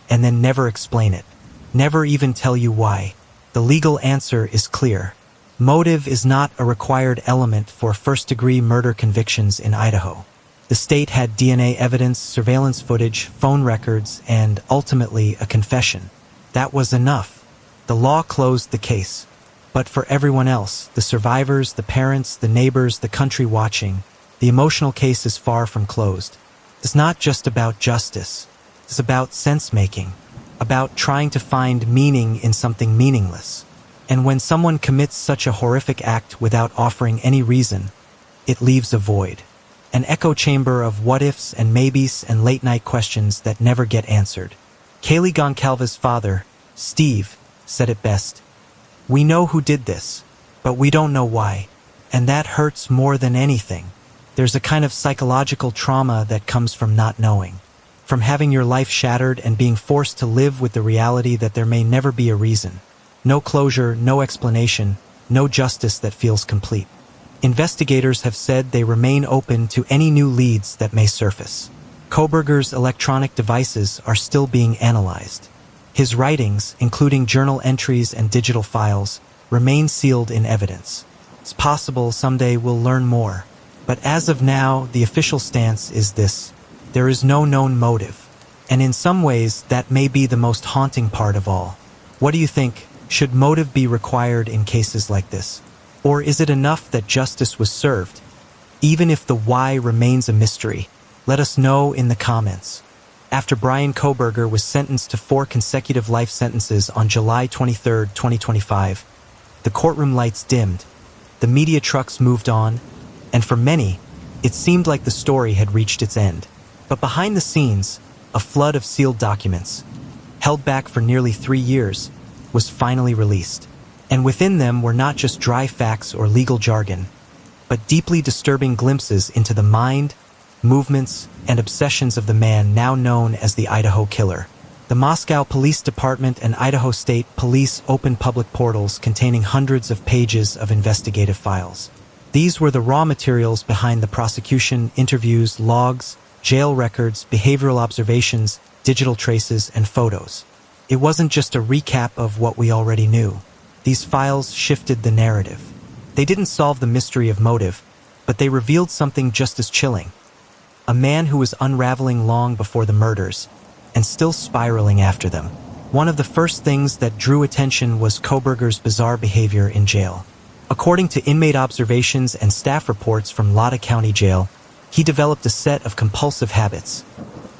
S1: and then never explain it. Never even tell you why. The legal answer is clear. Motive is not a required element for first-degree murder convictions in Idaho. The state had DNA evidence, surveillance footage, phone records, and, ultimately, a confession. That was enough. The law closed the case. But for everyone else, the survivors, the parents, the neighbors, the country watching, the emotional case is far from closed. It's not just about justice. It's about sense-making, about trying to find meaning in something meaningless. And when someone commits such a horrific act without offering any reason, it leaves a void. An echo chamber of what-ifs and maybes and late-night questions that never get answered. Kaylee Goncalves' father, Steve, said it best. "We know who did this, but we don't know why. And that hurts more than anything. There's a kind of psychological trauma that comes from not knowing. From having your life shattered and being forced to live with the reality that there may never be a reason. No closure, no explanation, no justice that feels complete." Investigators have said they remain open to any new leads that may surface. Kohberger's electronic devices are still being analyzed. His writings, including journal entries and digital files, remain sealed in evidence. It's possible someday we'll learn more. But as of now, the official stance is this. There is no known motive. And in some ways, that may be the most haunting part of all. What do you think? Should motive be required in cases like this? Or is it enough that justice was served? Even if the why remains a mystery, let us know in the comments. After Bryan Kohberger was sentenced to 4 consecutive life sentences on July 23, 2025, the courtroom lights dimmed, the media trucks moved on, and for many, it seemed like the story had reached its end. But behind the scenes, a flood of sealed documents, held back for nearly 3 years, was finally released. And within them were not just dry facts or legal jargon, but deeply disturbing glimpses into the mind, movements, and obsessions of the man now known as the Idaho Killer. The Moscow Police Department and Idaho State Police opened public portals containing hundreds of pages of investigative files. These were the raw materials behind the prosecution, interviews, logs, jail records, behavioral observations, digital traces, and photos. It wasn't just a recap of what we already knew. These files shifted the narrative. They didn't solve the mystery of motive, but they revealed something just as chilling. A man who was unraveling long before the murders, and still spiraling after them. One of the first things that drew attention was Kohberger's bizarre behavior in jail. According to inmate observations and staff reports from Latah County Jail, he developed a set of compulsive habits: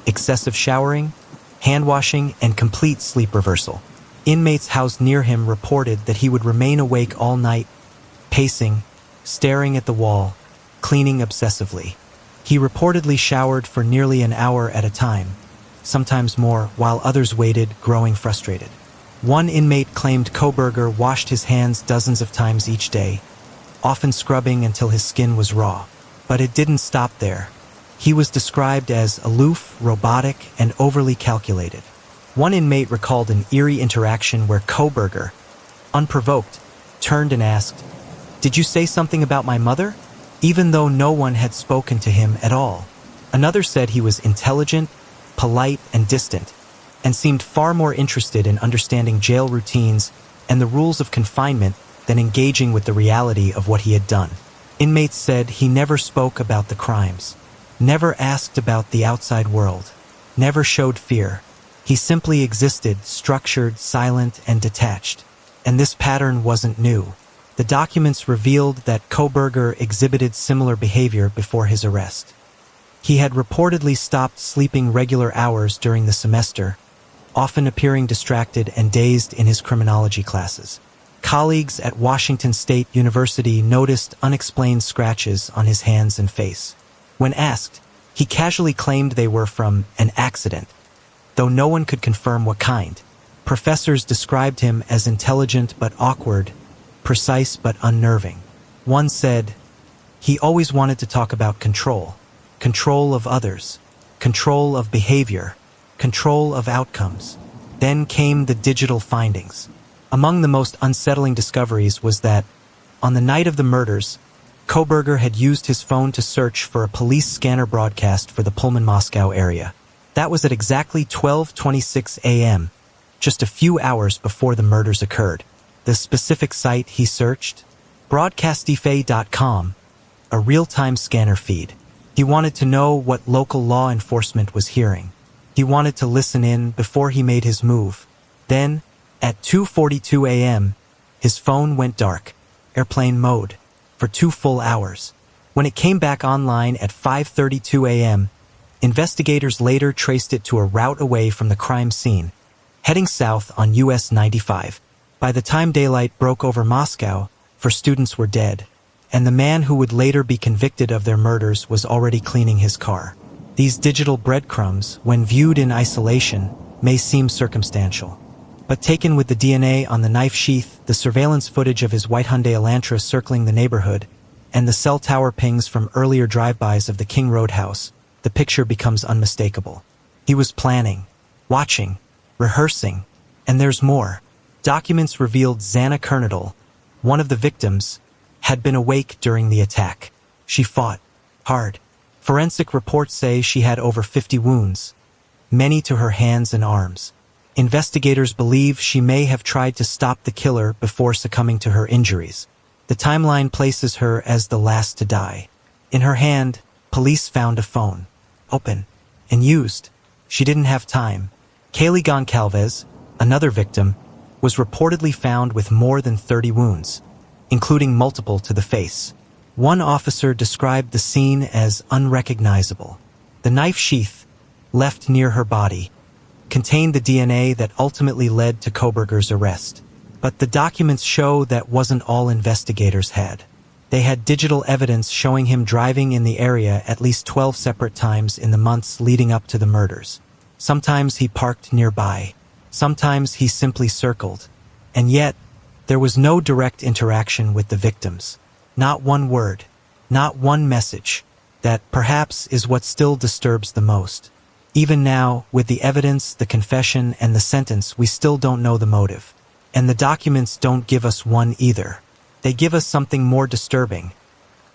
S1: excessive showering, hand-washing, and complete sleep reversal. Inmates housed near him reported that he would remain awake all night, pacing, staring at the wall, cleaning obsessively. He reportedly showered for nearly an hour at a time, sometimes more, while others waited, growing frustrated. One inmate claimed Kohberger washed his hands dozens of times each day, often scrubbing until his skin was raw. But it didn't stop there. He was described as aloof, robotic, and overly calculated. One inmate recalled an eerie interaction where Kohberger, unprovoked, turned and asked, "Did you say something about my mother?" even though no one had spoken to him at all. Another said he was intelligent, polite, and distant, and seemed far more interested in understanding jail routines and the rules of confinement than engaging with the reality of what he had done. Inmates said he never spoke about the crimes, never asked about the outside world, never showed fear. He simply existed, structured, silent, and detached. And this pattern wasn't new. The documents revealed that Kohberger exhibited similar behavior before his arrest. He had reportedly stopped sleeping regular hours during the semester, often appearing distracted and dazed in his criminology classes. Colleagues at Washington State University noticed unexplained scratches on his hands and face. When asked, he casually claimed they were from an accident, though no one could confirm what kind. Professors described him as intelligent but awkward, precise but unnerving. One said, "He always wanted to talk about control. Control of others, control of behavior, control of outcomes." Then came the digital findings. Among the most unsettling discoveries was that, on the night of the murders, Kohberger had used his phone to search for a police scanner broadcast for the Pullman-Moscow area. That was at exactly 12:26 a.m., just a few hours before the murders occurred. The specific site he searched? Broadcastify.com, a real-time scanner feed. He wanted to know what local law enforcement was hearing. He wanted to listen in before he made his move. Then, at 2:42 a.m., his phone went dark, airplane mode, for 2 full hours. When it came back online at 5:32 a.m., investigators later traced it to a route away from the crime scene, heading south on US 95. By the time daylight broke over Moscow, 4 students were dead, and the man who would later be convicted of their murders was already cleaning his car. These digital breadcrumbs, when viewed in isolation, may seem circumstantial. But taken with the DNA on the knife sheath, the surveillance footage of his white Hyundai Elantra circling the neighborhood, and the cell tower pings from earlier drive-bys of the King Road house, the picture becomes unmistakable. He was planning, watching, rehearsing, and there's more. Documents revealed Xana Kernadal, one of the victims, had been awake during the attack. She fought hard. Forensic reports say she had over 50 wounds, many to her hands and arms. Investigators believe she may have tried to stop the killer before succumbing to her injuries. The timeline places her as the last to die. In her hand, police found a phone, open and used. She didn't have time. Kaylee Goncalves, another victim, was reportedly found with more than 30 wounds, including multiple to the face. One officer described the scene as unrecognizable. The knife sheath, left near her body, contained the DNA that ultimately led to Kohberger's arrest. But the documents show that wasn't all investigators had. They had digital evidence showing him driving in the area at least 12 separate times in the months leading up to the murders. Sometimes he parked nearby. Sometimes he simply circled. And yet, there was no direct interaction with the victims. Not one word, not one message. That, perhaps, is what still disturbs the most. Even now, with the evidence, the confession, and the sentence, we still don't know the motive. And the documents don't give us one either. They give us something more disturbing.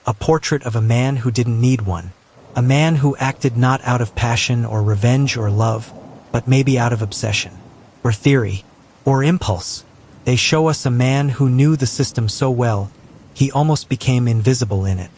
S1: A portrait of a man who didn't need one. A man who acted not out of passion or revenge or love, but maybe out of obsession, or theory, or impulse. They show us a man who knew the system so well, he almost became invisible in it.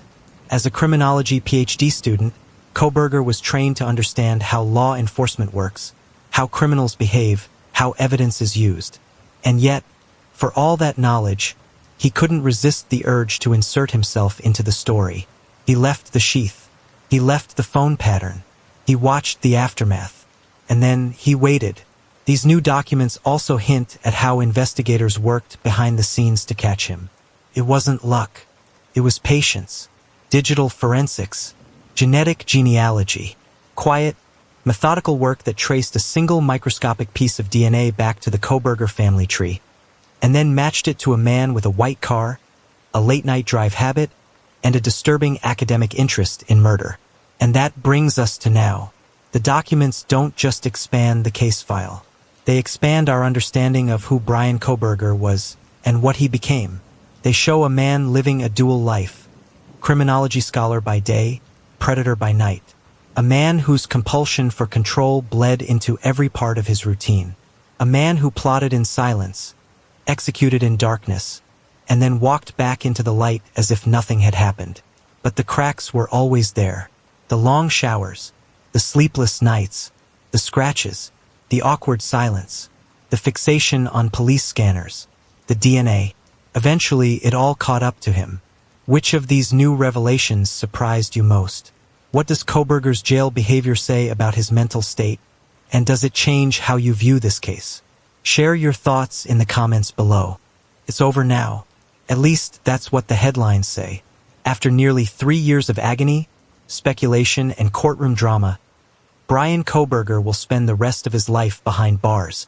S1: As a criminology PhD student, Kohberger was trained to understand how law enforcement works, how criminals behave, how evidence is used. And yet, for all that knowledge, he couldn't resist the urge to insert himself into the story. He left the sheath. He left the phone pattern. He watched the aftermath. And then he waited. These new documents also hint at how investigators worked behind the scenes to catch him. It wasn't luck. It was patience, digital forensics, Genetic genealogy. Quiet, methodical work that traced a single microscopic piece of DNA back to the Kohberger family tree, and then matched it to a man with a white car, a late-night drive habit, and a disturbing academic interest in murder. And that brings us to now. The documents don't just expand the case file. They expand our understanding of who Bryan Kohberger was and what he became. They show a man living a dual life, criminology scholar by day, predator by night. A man whose compulsion for control bled into every part of his routine. A man who plotted in silence, executed in darkness, and then walked back into the light as if nothing had happened. But the cracks were always there. The long showers, the sleepless nights, the scratches, the awkward silence, the fixation on police scanners, the DNA. Eventually, it all caught up to him. Which of these new revelations surprised you most? What does Kohberger's jail behavior say about his mental state? And does it change how you view this case? Share your thoughts in the comments below. It's over now. At least that's what the headlines say. After nearly 3 years of agony, speculation, and courtroom drama, Bryan Kohberger will spend the rest of his life behind bars,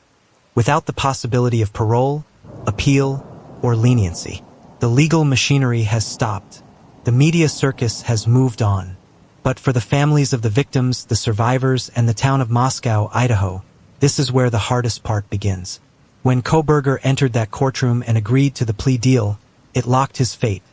S1: without the possibility of parole, appeal, or leniency. The legal machinery has stopped. The media circus has moved on. But for the families of the victims, the survivors, and the town of Moscow, Idaho, this is where the hardest part begins. When Kohberger entered that courtroom and agreed to the plea deal, it locked his fate.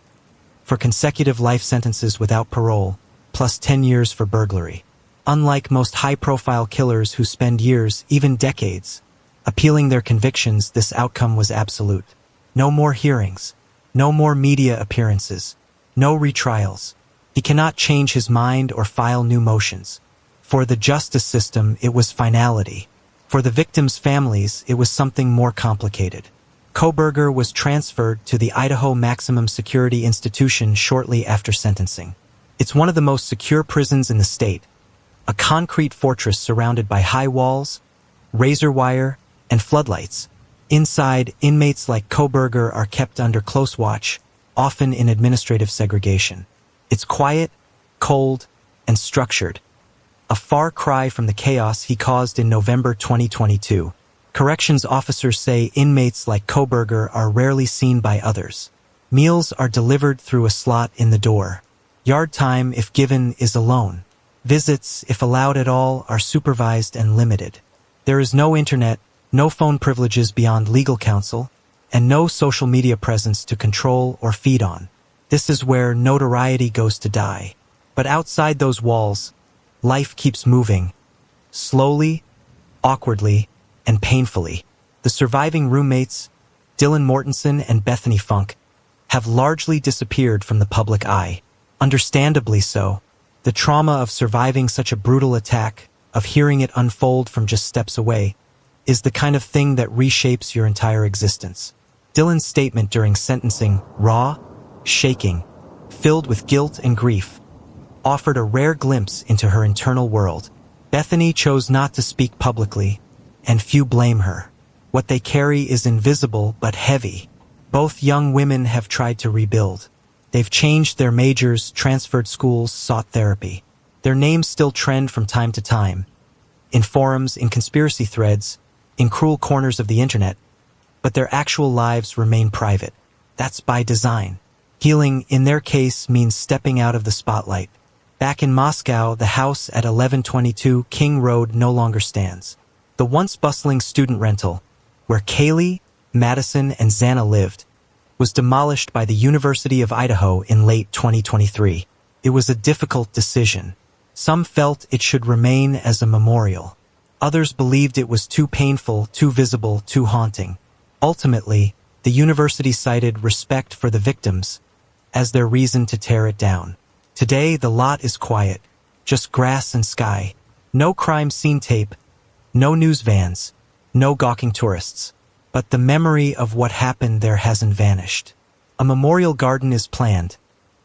S1: For consecutive life sentences without parole, plus 10 years for burglary. Unlike most high-profile killers who spend years, even decades, appealing their convictions, this outcome was absolute. No more hearings. No more media appearances. No retrials. He cannot change his mind or file new motions. For the justice system, it was finality. For the victims' families, it was something more complicated. Kohberger was transferred to the Idaho Maximum Security Institution shortly after sentencing. It's one of the most secure prisons in the state, a concrete fortress surrounded by high walls, razor wire, and floodlights. Inside, inmates like Kohberger are kept under close watch, often in administrative segregation. It's quiet, cold, and structured. A far cry from the chaos he caused in November 2022. Corrections officers say inmates like Kohberger are rarely seen by others. Meals are delivered through a slot in the door. Yard time, if given, is alone. Visits, if allowed at all, are supervised and limited. There is no internet, no phone privileges beyond legal counsel, and no social media presence to control or feed on. This is where notoriety goes to die. But outside those walls, life keeps moving. Slowly, awkwardly, and painfully. The surviving roommates, Dylan Mortensen and Bethany Funk, have largely disappeared from the public eye. Understandably so. The trauma of surviving such a brutal attack, of hearing it unfold from just steps away, is the kind of thing that reshapes your entire existence. Dylan's statement during sentencing, raw, shaking, filled with guilt and grief, offered a rare glimpse into her internal world. Bethany chose not to speak publicly, and few blame her. What they carry is invisible but heavy. Both young women have tried to rebuild. They've changed their majors, transferred schools, sought therapy. Their names still trend from time to time, in forums, in conspiracy threads, in cruel corners of the internet, but their actual lives remain private. That's by design. Healing, in their case, means stepping out of the spotlight. Back in Moscow, the house at 1122 King Road no longer stands. The once bustling student rental, where Kaylee, Madison, and Xana lived, was demolished by the University of Idaho in late 2023. It was a difficult decision. Some felt it should remain as a memorial. Others believed it was too painful, too visible, too haunting. Ultimately, the university cited respect for the victims as their reason to tear it down. Today, the lot is quiet, just grass and sky. No crime scene tape, no news vans, no gawking tourists. But the memory of what happened there hasn't vanished. A memorial garden is planned,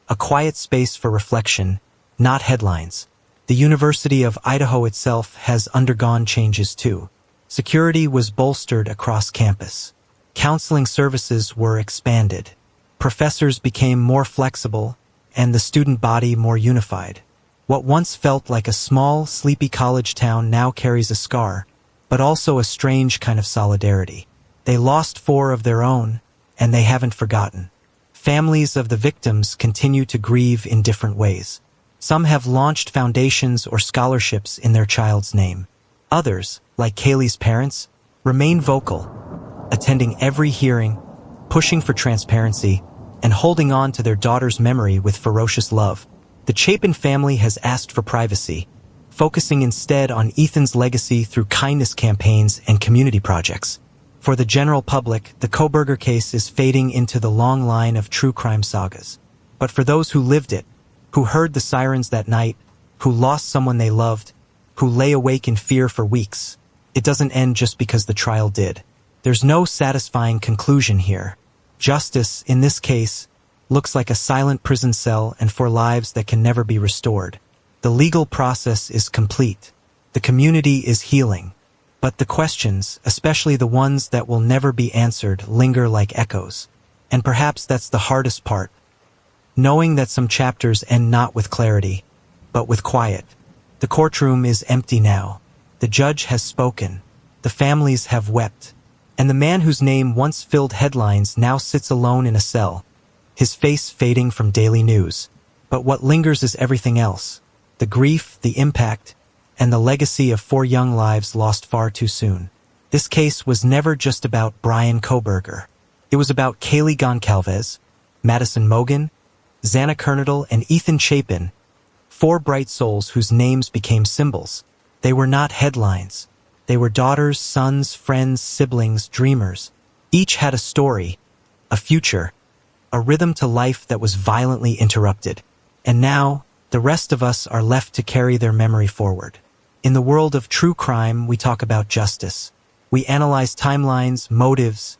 S1: a quiet space for reflection, not headlines. The University of Idaho itself has undergone changes too. Security was bolstered across campus. Counseling services were expanded. Professors became more flexible, and the student body more unified. What once felt like a small, sleepy college town now carries a scar, but also a strange kind of solidarity. They lost 4 of their own, and they haven't forgotten. Families of the victims continue to grieve in different ways. Some have launched foundations or scholarships in their child's name. Others, like Kaylee's parents, remain vocal, attending every hearing, pushing for transparency, and holding on to their daughter's memory with ferocious love. The Chapin family has asked for privacy, focusing instead on Ethan's legacy through kindness campaigns and community projects. For the general public, the Kohberger case is fading into the long line of true crime sagas. But for those who lived it, who heard the sirens that night, who lost someone they loved, who lay awake in fear for weeks, it doesn't end just because the trial did. There's no satisfying conclusion here. Justice, in this case, looks like a silent prison cell and 4 lives that can never be restored. The legal process is complete. The community is healing. But the questions, especially the ones that will never be answered, linger like echoes. And perhaps that's the hardest part. Knowing that some chapters end not with clarity, but with quiet. The courtroom is empty now. The judge has spoken. The families have wept. And the man whose name once filled headlines now sits alone in a cell, his face fading from daily news. But what lingers is everything else. The grief, the impact, and the legacy of 4 young lives lost far too soon. This case was never just about Bryan Kohberger. It was about Kaylee Goncalves, Madison Mogan, Xana Kernadle, and Ethan Chapin, 4 bright souls whose names became symbols. They were not headlines. They were daughters, sons, friends, siblings, dreamers. Each had a story, a future, a rhythm to life that was violently interrupted. And now, the rest of us are left to carry their memory forward. In the world of true crime, we talk about justice. We analyze timelines, motives,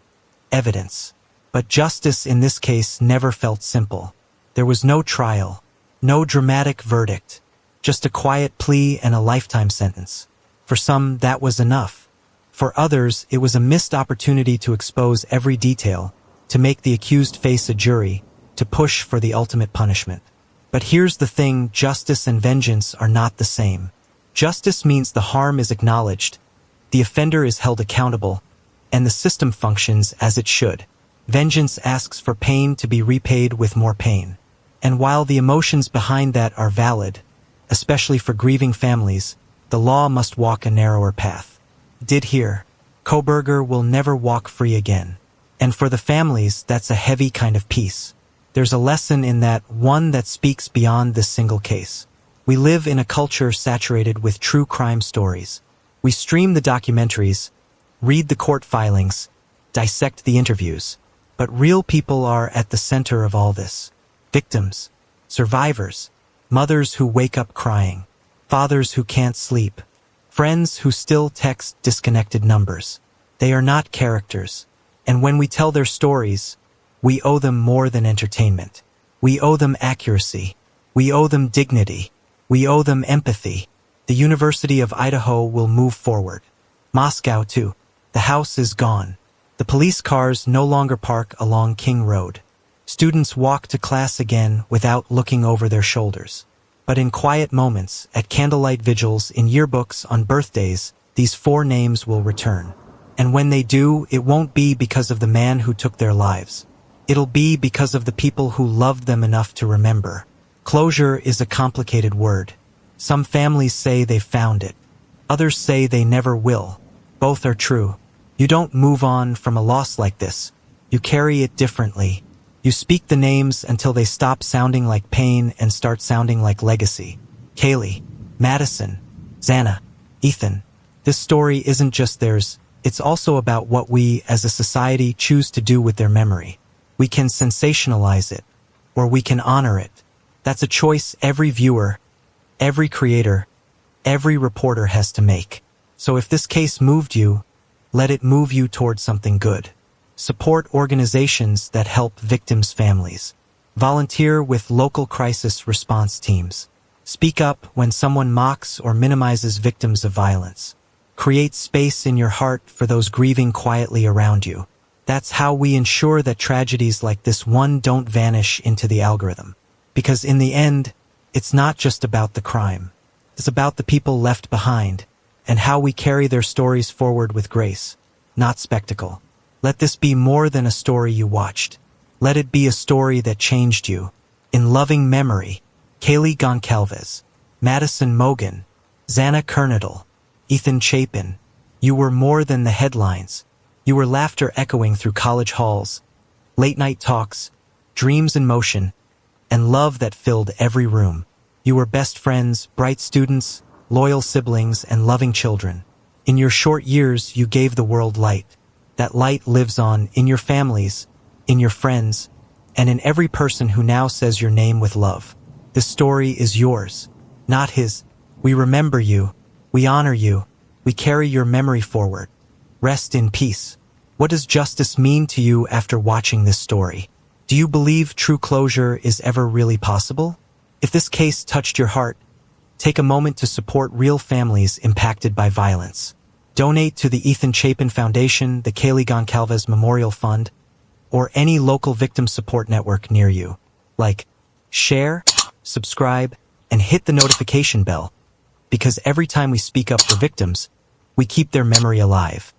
S1: evidence. But justice in this case never felt simple. There was no trial, no dramatic verdict, just a quiet plea and a lifetime sentence. For some, that was enough. For others, it was a missed opportunity to expose every detail, to make the accused face a jury, to push for the ultimate punishment. But here's the thing, justice and vengeance are not the same. Justice means the harm is acknowledged, the offender is held accountable, and the system functions as it should. Vengeance asks for pain to be repaid with more pain. And while the emotions behind that are valid, especially for grieving families, the law must walk a narrower path. Did here, Kohberger will never walk free again. And for the families, that's a heavy kind of peace. There's a lesson in that, one that speaks beyond this single case. We live in a culture saturated with true crime stories. We stream the documentaries, read the court filings, dissect the interviews. But real people are at the center of all this. Victims, survivors, mothers who wake up crying, fathers who can't sleep, friends who still text disconnected numbers. They are not characters. And when we tell their stories, we owe them more than entertainment. We owe them accuracy. We owe them dignity. We owe them empathy. The University of Idaho will move forward. Moscow, too. The house is gone. The police cars no longer park along King Road. Students walk to class again without looking over their shoulders. But in quiet moments, at candlelight vigils, in yearbooks, on birthdays, these 4 names will return. And when they do, it won't be because of the man who took their lives. It'll be because of the people who loved them enough to remember. Closure is a complicated word. Some families say they've found it. Others say they never will. Both are true. You don't move on from a loss like this. You carry it differently. You speak the names until they stop sounding like pain and start sounding like legacy. Kaylee, Madison, Xana, Ethan. This story isn't just theirs. It's also about what we, as a society, choose to do with their memory. We can sensationalize it, or we can honor it. That's a choice every viewer, every creator, every reporter has to make. So if this case moved you, let it move you toward something good. Support organizations that help victims' families. Volunteer with local crisis response teams. Speak up when someone mocks or minimizes victims of violence. Create space in your heart for those grieving quietly around you. That's how we ensure that tragedies like this one don't vanish into the algorithm. Because in the end, It's not just about the crime. It's about the people left behind, and how we carry their stories forward with grace, not spectacle. Let this be more than a story you watched. Let it be a story that changed you. In loving memory, Kaylee Goncalves, Madison Mogan, Xana Kernadal, Ethan Chapin, you were more than the headlines. You were laughter echoing through college halls, late-night talks, dreams in motion, and love that filled every room. You were best friends, bright students, loyal siblings, and loving children. In your short years, you gave the world light. That light lives on in your families, in your friends, and in every person who now says your name with love. This story is yours, not his. We remember you. We honor you. We carry your memory forward. Rest in peace. What does justice mean to you after watching this story? Do you believe true closure is ever really possible? If this case touched your heart, take a moment to support real families impacted by violence. Donate to the Ethan Chapin Foundation, the Kaylee Goncalves Memorial Fund, or any local victim support network near you. Like, share, subscribe, and hit the notification bell, because every time we speak up for victims, we keep their memory alive.